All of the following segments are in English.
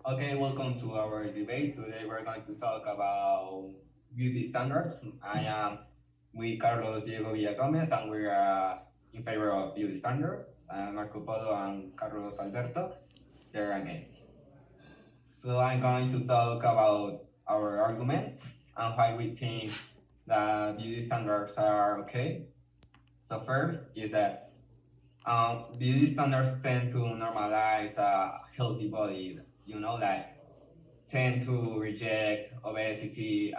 Okay, welcome to our debate. Today we're going to talk about beauty standards. I am with Carlos Diego Villagomez, and we are in favor of beauty standards. And Marco Polo and Carlos Alberto, they're against. So I'm going to talk about our arguments and why we think that beauty standards are okay. So first is that beauty standards tend to normalize a healthy body. Like tend to reject obesity,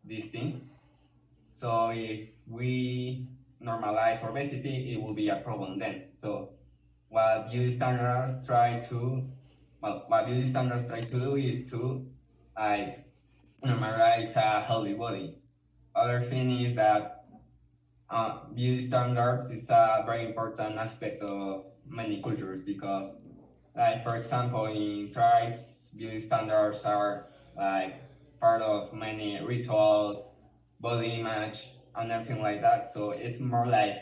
these things. So if we normalize obesity, it will be a problem then. So what beauty standards try to, what beauty standards try to do is to like normalize a healthy body. Other thing is that beauty standards is a very important aspect of many cultures because like for example, in tribes, beauty standards are like part of many rituals, body image, and everything like that. So it's more like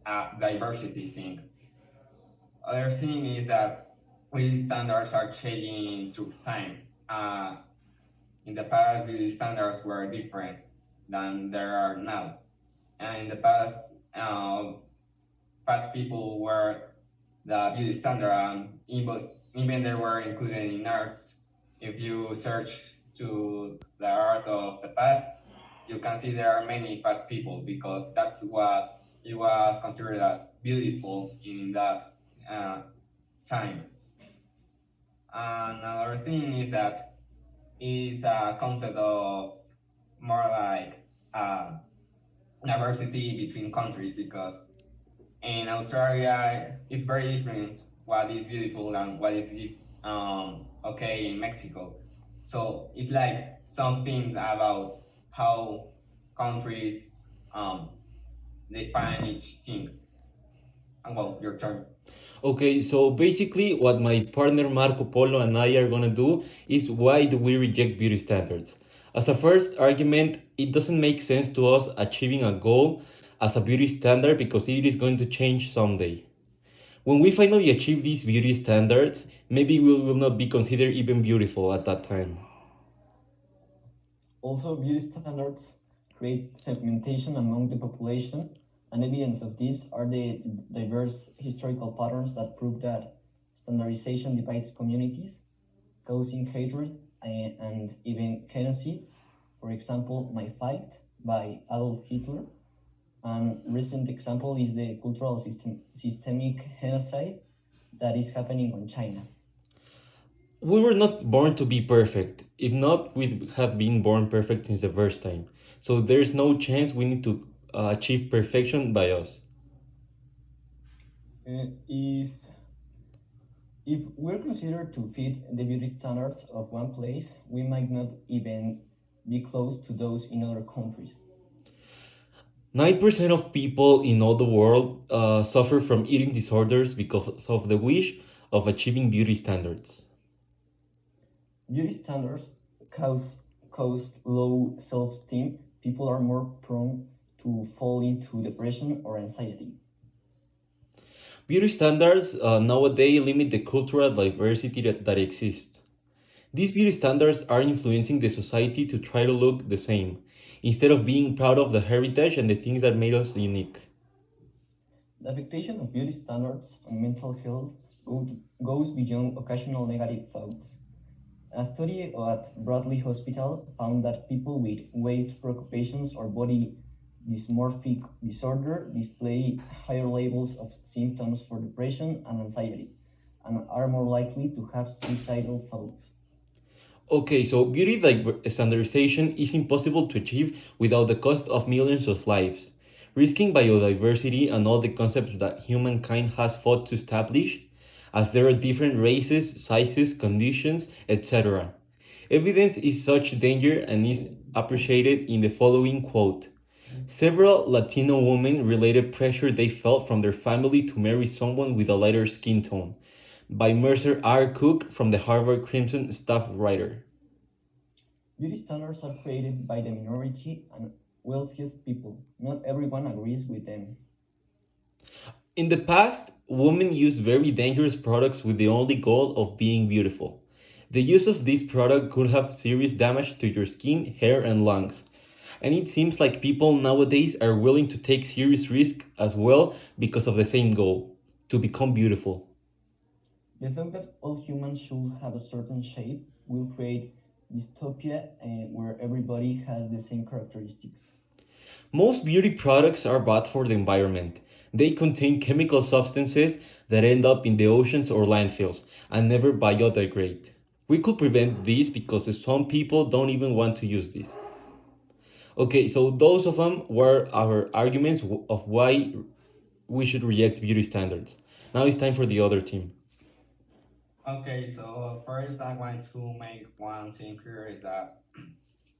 a diversity thing. Other thing is that beauty standards are changing through time. In the past, beauty standards were different than there are now. And in the past, fat people were the beauty standard. Even they were included in arts. If you search to the art of the past, you can see there are many fat people because that's what it was considered as beautiful in that uh, time. Another thing is that it's a concept of more like diversity between countries because in Australia, it's very different what is beautiful and what is okay in Mexico. So it's like something about how countries define each thing. And well, your turn. Okay, so basically, what my partner Marco Polo and I are gonna do is why do we reject beauty standards? As a first argument, it doesn't make sense to us achieving a goal as a beauty standard because it is going to change someday. When we finally achieve these beauty standards, maybe we will not be considered even beautiful at that time. Also, beauty standards create segmentation among the population, and evidence of this are the diverse historical patterns that prove that standardization divides communities, causing hatred and even genocides. For example, My Fight by Adolf Hitler. And recent example is the cultural systemic genocide that is happening on China. We were not born to be perfect. If not, we'd have been born perfect since the first time. So there's no chance we need to achieve perfection by us. If we're considered to fit the beauty standards of one place, we might not even be close to those in other countries. 9% of people in all the world suffer from eating disorders because of the wish of achieving beauty standards. Beauty standards cause, cause low self-esteem. People are more prone to fall into depression or anxiety. Beauty standards nowadays limit the cultural diversity that exists. These beauty standards are influencing the society to try to look the same, instead of being proud of the heritage and the things that made us unique. The affectation of beauty standards on mental health goes beyond occasional negative thoughts. A study at Bradley Hospital found that people with weight preoccupations or body dysmorphic disorder display higher levels of symptoms for depression and anxiety and are more likely to have suicidal thoughts. Okay, so beauty standardization is impossible to achieve without the cost of millions of lives, risking biodiversity and all the concepts that humankind has fought to establish, as there are different races, sizes, conditions, etc. Evidence is such danger and is appreciated in the following quote. Several Latino women related pressure they felt from their family to marry someone with a lighter skin tone, by Mercer R. Cook from the Harvard Crimson staff writer. Beauty standards are created by the minority and wealthiest people. Not everyone agrees with them. In the past, women used very dangerous products with the only goal of being beautiful. The use of this product could have serious damage to your skin, hair, and lungs. And it seems like people nowadays are willing to take serious risks as well because of the same goal to become beautiful. The thought that all humans should have a certain shape will create dystopia where everybody has the same characteristics. Most beauty products are bad for the environment. They contain chemical substances that end up in the oceans or landfills and never biodegrade. We could prevent this because some people don't even want to use this. Okay, so those of them were our arguments of why we should reject beauty standards. Now it's time for the other team. Okay, so first I want to make one thing clear is that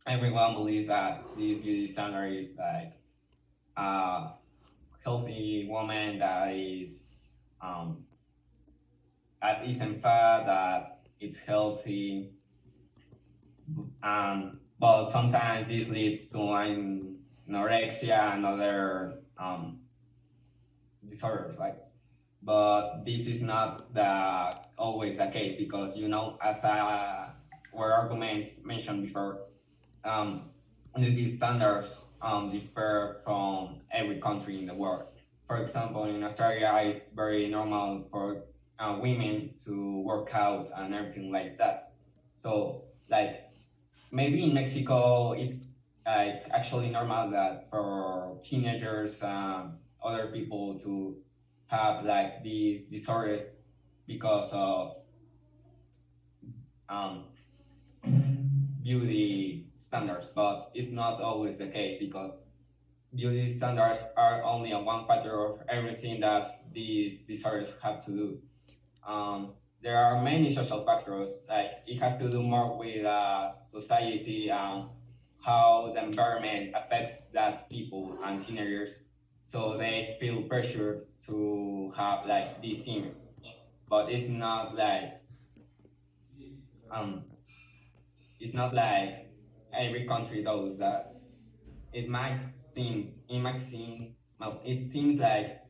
everyone believes that this beauty standard is like a healthy woman that isn't fat, that it's healthy, but sometimes this leads to anorexia and other disorders, like. But this is not always the case because as our arguments mentioned before, these standards differ from every country in the world. For example, in Australia, it's very normal for women to work out and everything like that. So, like, maybe in Mexico, it's like actually normal that for teenagers and other people to have like these disorders because of um, beauty standards, but it's not always the case because beauty standards are only a one factor of everything that these disorders have to do. There are many social factors, like it has to do more with society and how the environment affects that people and teenagers, so they feel pressured to have like this image. But um, it's not like every country does that. Well, it seems like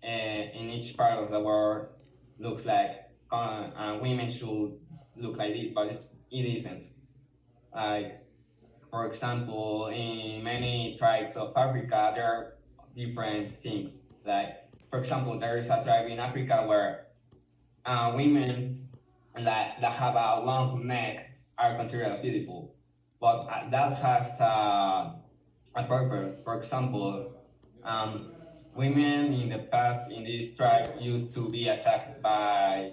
in each part of the world looks like women should look like this, but it isn't. Like, for example, in many tribes of Africa, there are different things. Like, for example, there is a tribe in Africa where women that have a long neck are considered as beautiful, but that has a purpose. For example, um, women in the past in this tribe used to be attacked by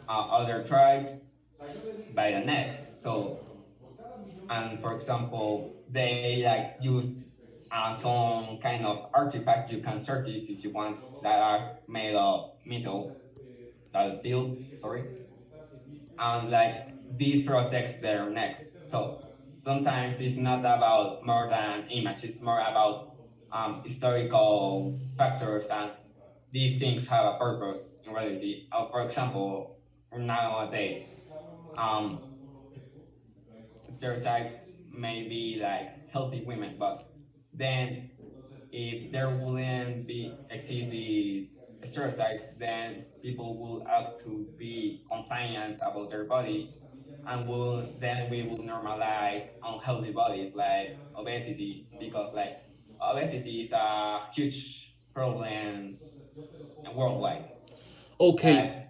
other tribes by the neck. So, and for example, they like used some kind of artifact, you can search it if you want, that are made of metal, steel, sorry, and like this protects their necks. So sometimes it's not about more than image; it's more about historical factors, and these things have a purpose in reality. For example, nowadays, um, stereotypes may be like healthy women, but then if there wouldn't be exist these stereotypes, then people will act to be compliant about their body, and we will normalize unhealthy bodies like obesity, because like obesity is a huge problem worldwide. Okay, Like,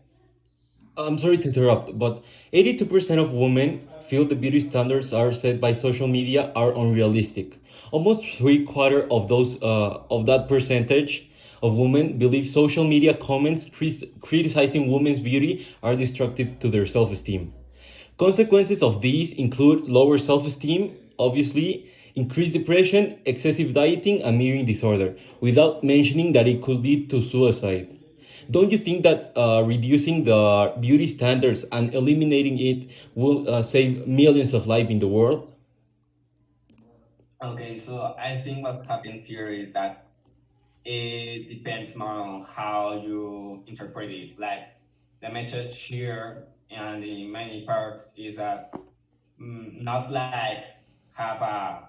I'm sorry to interrupt, but 82% of women feel the beauty standards are set by social media are unrealistic. Almost three-quarter of those of that percentage of women believe social media comments criticizing women's beauty are destructive to their self-esteem. Consequences of these include lower self-esteem, obviously, increased depression, excessive dieting, and eating disorder, without mentioning that it could lead to suicide. Don't you think that reducing the beauty standards and eliminating it will save millions of lives in the world? okay, so I think what happens here is that it depends more on how you interpret it. Like, the message here and in many parts is that not like have a